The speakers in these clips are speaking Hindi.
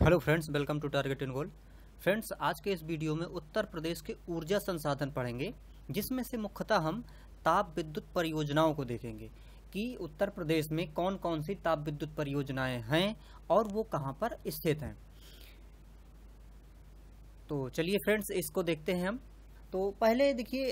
Hello friends, welcome to target and goal. Friends, आज के इस वीडियो में उत्तर प्रदेश के ऊर्जा संसाधन पढ़ेंगे, जिसमें से मुख्यतः हम ताप विद्युत परियोजनाओं को देखेंगे कि उत्तर प्रदेश में कौन कौन सी ताप विद्युत परियोजनाएं हैं और वो कहां पर स्थित हैं। तो चलिए फ्रेंड्स, इसको देखते हैं हम। तो पहले देखिए,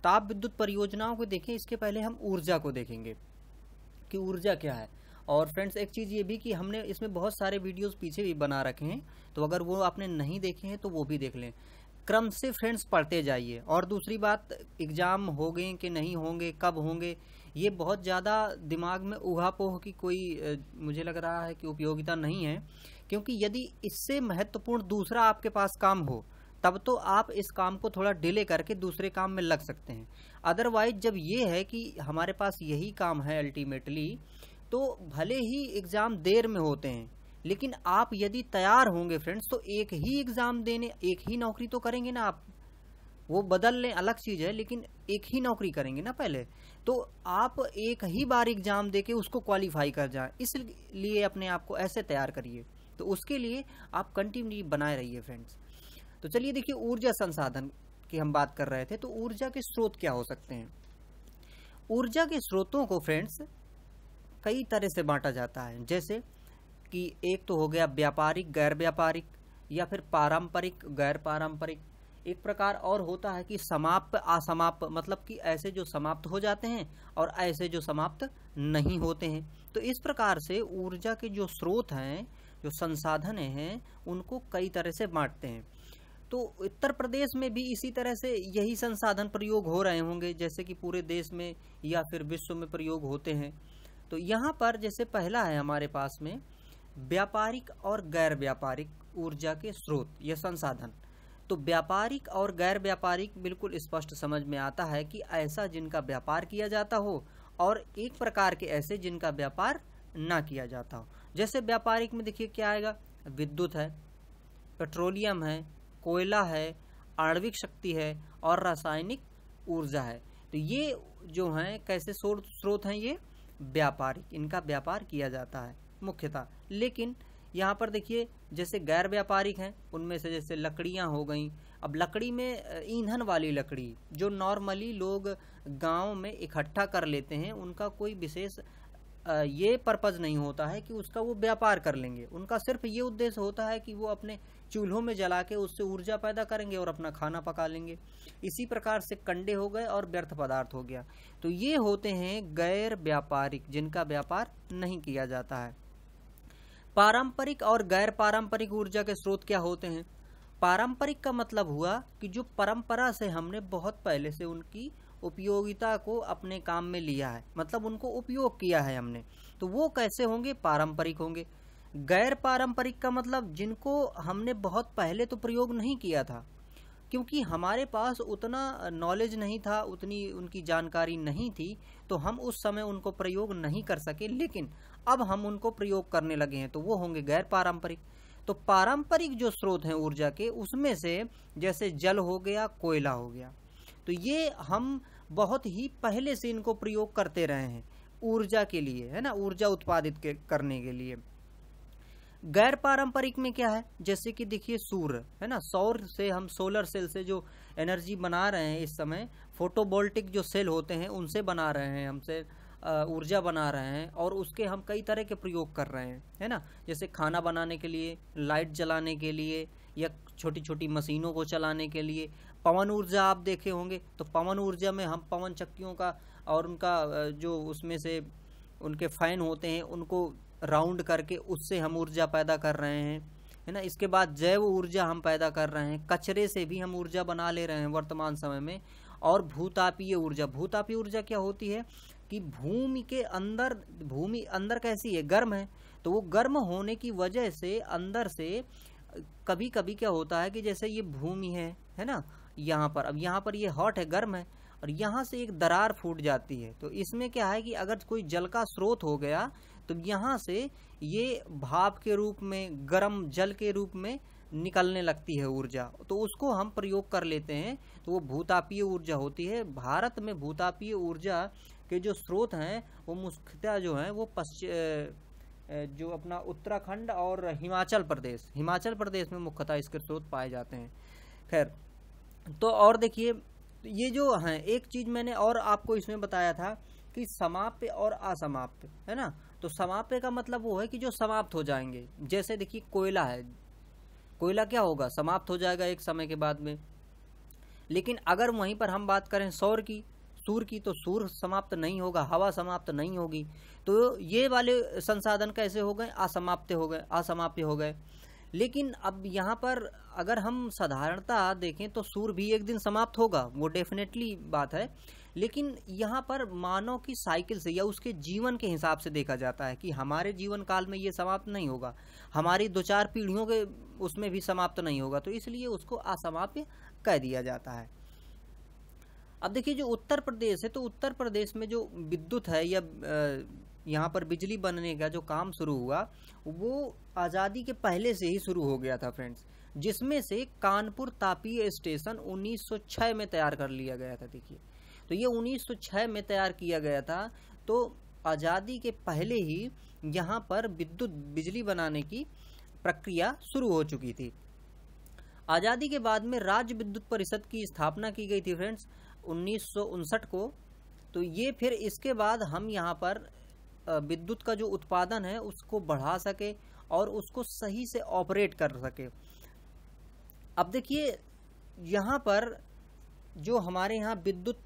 ताप विद्युत परियोजनाओं को देखें, इसके पहले हम ऊर्जा को देखेंगे कि ऊर्जा क्या है। और फ्रेंड्स, एक चीज़ ये भी कि हमने इसमें बहुत सारे वीडियोस पीछे भी बना रखे हैं, तो अगर वो आपने नहीं देखे हैं तो वो भी देख लें। क्रम से फ्रेंड्स पढ़ते जाइए। और दूसरी बात, एग्ज़ाम हो गए कि नहीं होंगे, कब होंगे, ये बहुत ज़्यादा दिमाग में ऊहापोह की कोई मुझे लग रहा है कि उपयोगिता नहीं है, क्योंकि यदि इससे महत्वपूर्ण दूसरा आपके पास काम हो तब तो आप इस काम को थोड़ा डिले करके दूसरे काम में लग सकते हैं। अदरवाइज जब ये है कि हमारे पास यही काम है अल्टीमेटली, तो भले ही एग्ज़ाम देर में होते हैं, लेकिन आप यदि तैयार होंगे फ्रेंड्स तो एक ही एग्ज़ाम देने, एक ही नौकरी तो करेंगे ना आप। वो बदल लें अलग चीज़ है, लेकिन एक ही नौकरी करेंगे ना पहले। तो आप एक ही बार एग्ज़ाम देके उसको क्वालिफाई कर जाएं, इसलिए अपने आप को ऐसे तैयार करिए। तो उसके लिए आप कंटिन्यू बनाए रहिए फ्रेंड्स। तो चलिए देखिए, ऊर्जा संसाधन की हम बात कर रहे थे, तो ऊर्जा के स्रोत क्या हो सकते हैं। ऊर्जा के स्रोतों को फ्रेंड्स कई तरह से बांटा जाता है, जैसे कि एक तो हो गया व्यापारिक, गैर व्यापारिक, या फिर पारंपरिक, गैर पारंपरिक। एक प्रकार और होता है कि समाप्त, असमाप्त, मतलब कि ऐसे जो समाप्त हो जाते हैं और ऐसे जो समाप्त नहीं होते हैं। तो इस प्रकार से ऊर्जा के जो स्रोत हैं, जो संसाधन हैं, उनको कई तरह से बांटते हैं। तो उत्तर प्रदेश में भी इसी तरह से यही संसाधन प्रयोग हो रहे होंगे, जैसे कि पूरे देश में या फिर विश्व में प्रयोग होते हैं। तो यहाँ पर जैसे पहला है हमारे पास में व्यापारिक और गैर व्यापारिक ऊर्जा के स्रोत या संसाधन। तो व्यापारिक और गैर व्यापारिक बिल्कुल स्पष्ट समझ में आता है कि ऐसा जिनका व्यापार किया जाता हो, और एक प्रकार के ऐसे जिनका व्यापार ना किया जाता हो। जैसे व्यापारिक में देखिए क्या आएगा, विद्युत है, पेट्रोलियम है, कोयला है, आणविक शक्ति है और रासायनिक ऊर्जा है। तो ये जो हैं कैसे स्रोत हैं, ये व्यापारिक, इनका व्यापार किया जाता है मुख्यतः। लेकिन यहाँ पर देखिए, जैसे गैर व्यापारिक हैं, उनमें से जैसे लकड़ियाँ हो गई। अब लकड़ी में ईंधन वाली लकड़ी जो नॉर्मली लोग गांव में इकट्ठा कर लेते हैं, उनका कोई विशेष ये पर्पज़ नहीं होता है कि उसका वो व्यापार कर लेंगे। उनका सिर्फ ये उद्देश्य होता है कि वो अपने चूल्हों में जला के उससे ऊर्जा पैदा करेंगे और अपना खाना पका लेंगे। इसी प्रकार से कंडे हो गए और व्यर्थ पदार्थ हो गया। तो ये होते हैं गैर व्यापारिक, जिनका व्यापार नहीं किया जाता है। पारंपरिक और गैर पारंपरिक ऊर्जा के स्रोत क्या होते हैं। पारंपरिक का मतलब हुआ कि जो परंपरा से हमने बहुत पहले से उनकी उपयोगिता को अपने काम में लिया है, मतलब उनको उपयोग किया है हमने, तो वो कैसे होंगे, पारंपरिक होंगे। गैर पारंपरिक का मतलब जिनको हमने बहुत पहले तो प्रयोग नहीं किया था, क्योंकि हमारे पास उतना नॉलेज नहीं था, उतनी उनकी जानकारी नहीं थी, तो हम उस समय उनको प्रयोग नहीं कर सके, लेकिन अब हम उनको प्रयोग करने लगे हैं, तो वो होंगे गैर पारंपरिक। तो पारंपरिक जो स्रोत हैं ऊर्जा के, उसमें से जैसे जल हो गया, कोयला हो गया, तो ये हम बहुत ही पहले से इनको प्रयोग करते रहे हैं ऊर्जा के लिए, है ना, ऊर्जा उत्पादित करने के लिए। गैर पारंपरिक में क्या है, जैसे कि देखिए सूर्य, है ना, सौर से हम सोलर सेल से जो एनर्जी बना रहे हैं इस समय, फोटोवोल्टिक जो सेल होते हैं उनसे बना रहे हैं, हमसे ऊर्जा बना रहे हैं, और उसके हम कई तरह के प्रयोग कर रहे हैं, है ना। जैसे खाना बनाने के लिए, लाइट जलाने के लिए, या छोटी छोटी मशीनों को चलाने के लिए। पवन ऊर्जा आप देखे होंगे, तो पवन ऊर्जा में हम पवन चक्कियों का और उनका जो उसमें से उनके फैन होते हैं उनको राउंड करके उससे हम ऊर्जा पैदा कर रहे हैं, है ना। इसके बाद जैव ऊर्जा हम पैदा कर रहे हैं, कचरे से भी हम ऊर्जा बना ले रहे हैं वर्तमान समय में। और भूतापीय ऊर्जा, भूतापीय ऊर्जा क्या होती है कि भूमि के अंदर, भूमि अंदर कैसी है, गर्म है, तो वो गर्म होने की वजह से अंदर से कभी कभी क्या होता है कि जैसे ये भूमि है ना, यहाँ पर, अब यहाँ पर ये हॉट है, गर्म है, और यहाँ से एक दरार फूट जाती है। तो इसमें क्या है कि अगर कोई जल का स्रोत हो गया, तो यहाँ से ये भाप के रूप में, गर्म जल के रूप में निकलने लगती है ऊर्जा, तो उसको हम प्रयोग कर लेते हैं, तो वो भूतापीय ऊर्जा होती है। भारत में भूतापीय ऊर्जा के जो स्रोत हैं वो मुख्यतः जो हैं वो जो अपना उत्तराखंड और हिमाचल प्रदेश में मुख्यतः इसके स्रोत पाए जाते हैं। खैर, तो और देखिए ये जो है एक चीज मैंने और आपको इसमें बताया था कि समाप्य और असमाप्य, है ना। तो समाप्य का मतलब वो है कि जो समाप्त हो जाएंगे। जैसे देखिए कोयला है, कोयला क्या होगा, समाप्त हो जाएगा एक समय के बाद में। लेकिन अगर वहीं पर हम बात करें सूर्य की, तो सूर्य समाप्त नहीं होगा, हवा समाप्त नहीं होगी। तो ये वाले संसाधन कैसे हो गए, असामाप्य हो गए। लेकिन अब यहाँ पर अगर हम साधारणता देखें तो सूर्य भी एक दिन समाप्त होगा, वो डेफिनेटली बात है। लेकिन यहाँ पर मानव की साइकिल से या उसके जीवन के हिसाब से देखा जाता है कि हमारे जीवन काल में ये समाप्त नहीं होगा, हमारी 2-4 पीढ़ियों के उसमें भी समाप्त नहीं होगा, तो इसलिए उसको असामाप्य कह दिया जाता है। अब देखिए जो उत्तर प्रदेश है, तो उत्तर प्रदेश में जो विद्युत है या यहाँ पर बिजली बनने का जो काम शुरू हुआ वो आज़ादी के पहले से ही शुरू हो गया था फ्रेंड्स, जिसमें से कानपुर तापीय स्टेशन 1906 में तैयार कर लिया गया था। देखिए तो ये 1906 में तैयार किया गया था, तो आज़ादी के पहले ही यहाँ पर बिजली बनाने की प्रक्रिया शुरू हो चुकी थी। आज़ादी के बाद में राज्य विद्युत परिषद की स्थापना की गई थी फ्रेंड्स 1959 को। तो ये फिर इसके बाद हम यहाँ पर विद्युत का जो उत्पादन है उसको बढ़ा सके और उसको सही से ऑपरेट कर सके। अब देखिए यहाँ पर जो हमारे यहाँ विद्युत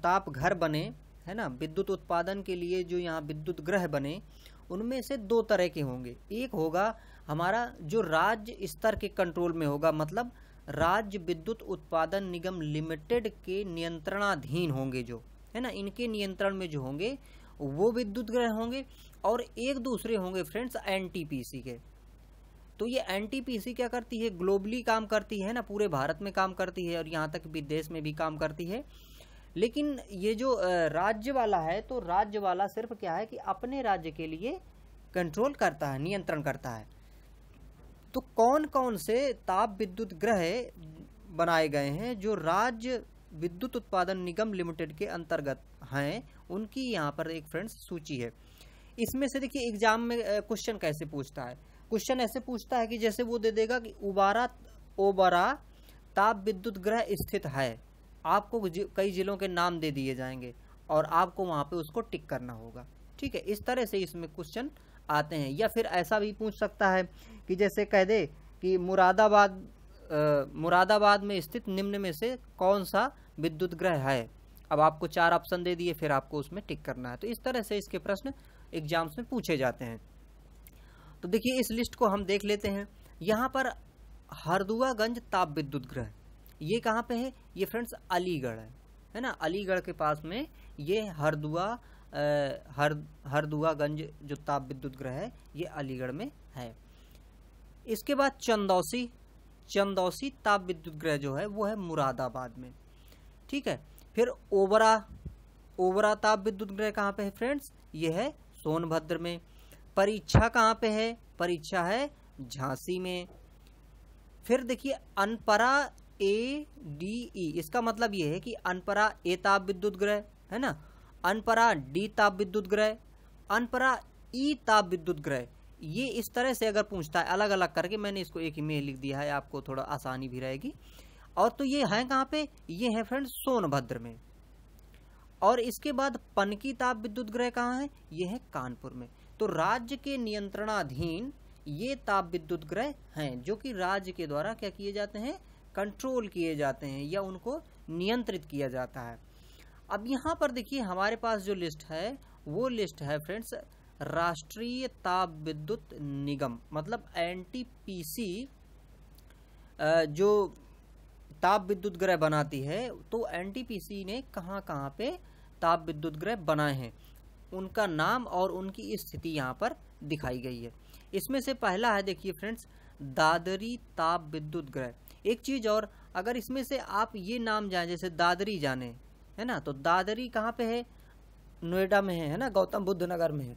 ताप घर बने, है ना, विद्युत उत्पादन के लिए जो यहाँ विद्युत गृह बने, उनमें से 2 तरह के होंगे। एक होगा हमारा जो राज्य स्तर के कंट्रोल में होगा, मतलब राज्य विद्युत उत्पादन निगम लिमिटेड के नियंत्रणाधीन होंगे, जो है ना, इनके नियंत्रण में जो होंगे वो विद्युत गृह होंगे। और एक दूसरे होंगे फ्रेंड्स एनटीपीसी के। तो ये एनटीपीसी क्या करती है, ग्लोबली काम करती है ना, पूरे भारत में काम करती है और यहाँ तक विदेश में भी काम करती है। लेकिन ये जो राज्य वाला है, तो राज्य वाला सिर्फ क्या है कि अपने राज्य के लिए कंट्रोल करता है, नियंत्रण करता है। तो कौन कौन से ताप विद्युत ग्रह बनाए गए हैं जो राज्य विद्युत उत्पादन निगम लिमिटेड के अंतर्गत हैं, उनकी यहाँ पर एक फ्रेंड्स सूची है। इसमें से देखिए एग्जाम में क्वेश्चन कैसे पूछता है, क्वेश्चन ऐसे पूछता है कि जैसे वो दे देगा कि ओबरा ताप विद्युत ग्रह स्थित है, आपको कई जिलों के नाम दे दिए जाएंगे और आपको वहां पे उसको टिक करना होगा। ठीक है, इस तरह से इसमें क्वेश्चन आते हैं। या फिर ऐसा भी पूछ सकता है कि जैसे कह दे कि मुरादाबाद में स्थित निम्न में से कौन सा विद्युत ग्रह है। अब आपको 4 ऑप्शन दे दिए, फिर आपको उसमें टिक करना है। तो इस तरह से इसके प्रश्न एग्जाम्स में पूछे जाते हैं। तो देखिए इस लिस्ट को हम देख लेते हैं। यहाँ पर हरदुआगंज ताप विद्युत ग्रह, ये कहाँ पे है, ये फ्रेंड्स अलीगढ़ है ना, अलीगढ़ के पास में ये हरदुआगंज जो ताप विद्युत ग्रह है ये अलीगढ़ में है। इसके बाद चंदौसी ताप विद्युत ग्रह जो है वो है मुरादाबाद में। ठीक है, फिर ओबरा ताप विद्युत ग्रह कहाँ पे है फ्रेंड्स, ये है सोनभद्र में। परीक्षा कहाँ पे है, परीक्षा है झांसी में। फिर देखिए अनपरा ADE, इसका मतलब ये है कि अनपरा ए ताप विद्युत ग्रह है ना, अनपरा D ताप विद्युत ग्रह, अनपरा E ताप विद्युत ग्रह। ये इस तरह से अगर पूछता है अलग अलग करके, मैंने इसको एक ही में लिख दिया है, आपको थोड़ा आसानी भी रहेगी। और तो ये है कहाँ पे, ये है फ्रेंड्स सोनभद्र में। और इसके बाद पनकी ताप विद्युत ग्रह कहाँ है, ये है कानपुर में। तो राज्य के नियंत्रणाधीन ये ताप विद्युत ग्रह हैं जो कि राज्य के द्वारा क्या किए जाते हैं, कंट्रोल किए जाते हैं या उनको नियंत्रित किया जाता है। अब यहाँ पर देखिए हमारे पास जो लिस्ट है वो लिस्ट है फ्रेंड्स राष्ट्रीय ताप विद्युत निगम, मतलब एनटीपीसी जो ताप विद्युत ग्रह बनाती है। तो एनटीपीसी ने कहाँ कहाँ पे ताप विद्युत ग्रह बनाए हैं, उनका नाम और उनकी स्थिति यहाँ पर दिखाई गई है। इसमें से पहला है देखिए फ्रेंड्स दादरी ताप विद्युत ग्रह। एक चीज और, अगर इसमें से आप ये नाम जाने, जैसे दादरी जाने, है ना, तो दादरी कहाँ पे है, नोएडा में है ना, गौतम बुद्ध नगर में है।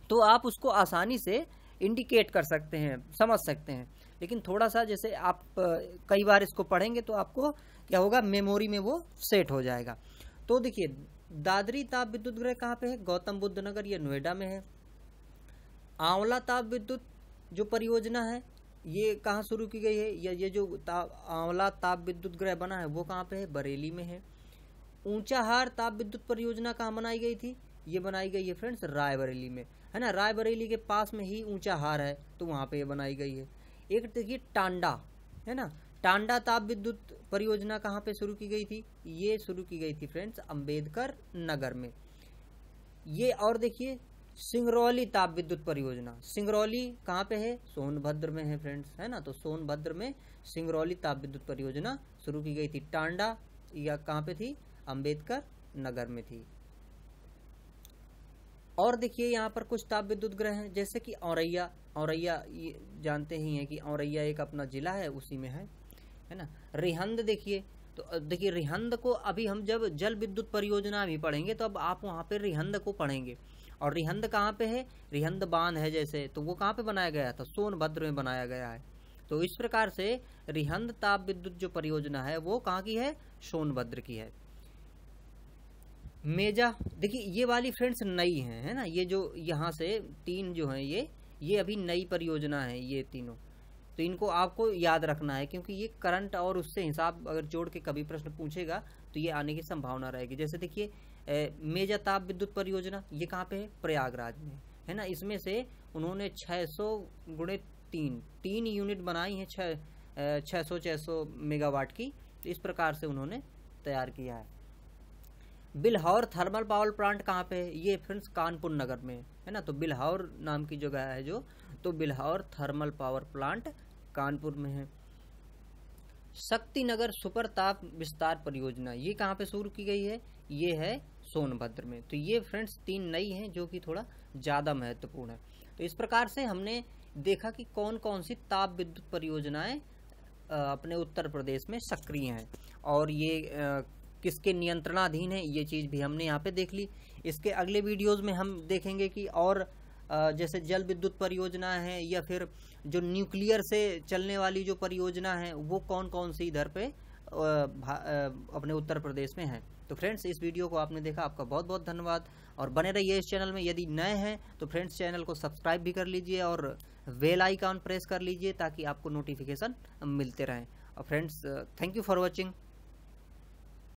तो आप उसको आसानी से इंडिकेट कर सकते हैं, समझ सकते हैं। लेकिन थोड़ा सा जैसे आप कई बार इसको पढ़ेंगे तो आपको क्या होगा, मेमोरी में वो सेट हो जाएगा। तो देखिए दादरी ताप विद्युत ग्रह कहाँ पे है, गौतम बुद्ध नगर, ये नोएडा में है। आंवला ताप विद्युत जो परियोजना है ये कहाँ शुरू की गई है, या ये जो आंवला ताप विद्युत गृह बना है वो कहाँ पे है, बरेली में है। ऊंचाहार ताप विद्युत परियोजना कहाँ बनाई गई थी, ये बनाई गई है फ्रेंड्स रायबरेली में, है ना। रायबरेली के पास में ही ऊंचाहार है, तो वहाँ पे ये बनाई गई है। एक देखिए टांडा, है ना, टांडा ताप विद्युत परियोजना कहाँ पे शुरू की गई थी, ये शुरू की गई थी फ्रेंड्स अंबेडकर नगर में। ये और देखिए सिंगरौली ताप विद्युत परियोजना, सिंगरौली कहाँ पे है, सोनभद्र में है फ्रेंड्स, है ना। तो सोनभद्र में सिंगरौली ताप विद्युत परियोजना शुरू की गई थी। टांडा या कहाँ पे थी, अंबेडकर नगर में थी। और देखिए यहाँ पर कुछ ताप विद्युत गृह हैं, जैसे कि औरैया, औरैया ये जानते ही हैं कि औरैया एक अपना जिला है, उसी में है ना। रिहंद देखिए, तो देखिए रिहंद को अभी हम जब जल विद्युत परियोजना भी पढ़ेंगे तो अब आप वहाँ पे रिहंद को पढ़ेंगे। और रिहंद कहाँ पे है, रिहंद बांध है जैसे, तो वो कहाँ पे बनाया गया था, सोनभद्र में बनाया गया है। तो इस प्रकार से रिहंद ताप विद्युत जो परियोजना है वो कहाँ की है, सोनभद्र की है। मेजा देखिए ये वाली फ्रेंड्स नई है ना, ये जो यहाँ से तीन जो हैं ये अभी नई परियोजना है ये तीनों। तो इनको आपको याद रखना है, क्योंकि ये करंट और उससे हिसाब अगर जोड़ के कभी प्रश्न पूछेगा तो ये आने की संभावना रहेगी। जैसे देखिए मेजा ताप विद्युत परियोजना ये कहाँ पे है, प्रयागराज में, है ना। इसमें से उन्होंने 600 गुणे 3 यूनिट बनाई है, 600 मेगावाट की। तो इस प्रकार से उन्होंने तैयार किया है। बिल्हौर थर्मल पावर प्लांट कहाँ पे है, ये फ्रेंड्स कानपुर नगर में, है ना। तो बिल्हौर नाम की जगह है जो, तो Bilhaur thermal power plant Kanpur में है। शक्तिनगर सुपर ताप विस्तार परियोजना ये कहाँ पे शुरू की गई है, ये है सोनभद्र में। तो ये फ्रेंड्स 3 नई हैं जो कि थोड़ा ज़्यादा महत्वपूर्ण है। तो इस प्रकार से हमने देखा कि कौन कौन सी ताप विद्युत परियोजनाएं अपने उत्तर प्रदेश में सक्रिय हैं और ये किसके नियंत्रणाधीन है, ये चीज़ भी हमने यहाँ पे देख ली। इसके अगले वीडियोज़ में हम देखेंगे कि और जैसे जल विद्युत परियोजना है या फिर जो न्यूक्लियर से चलने वाली जो परियोजना है वो कौन कौन सी इधर पे अपने उत्तर प्रदेश में है। तो फ्रेंड्स इस वीडियो को आपने देखा, आपका बहुत बहुत धन्यवाद। और बने रहिए इस चैनल में। यदि नए हैं तो फ्रेंड्स चैनल को सब्सक्राइब भी कर लीजिए और बेल आइकॉन प्रेस कर लीजिए ताकि आपको नोटिफिकेशन मिलते रहें। और friends thank you for watching.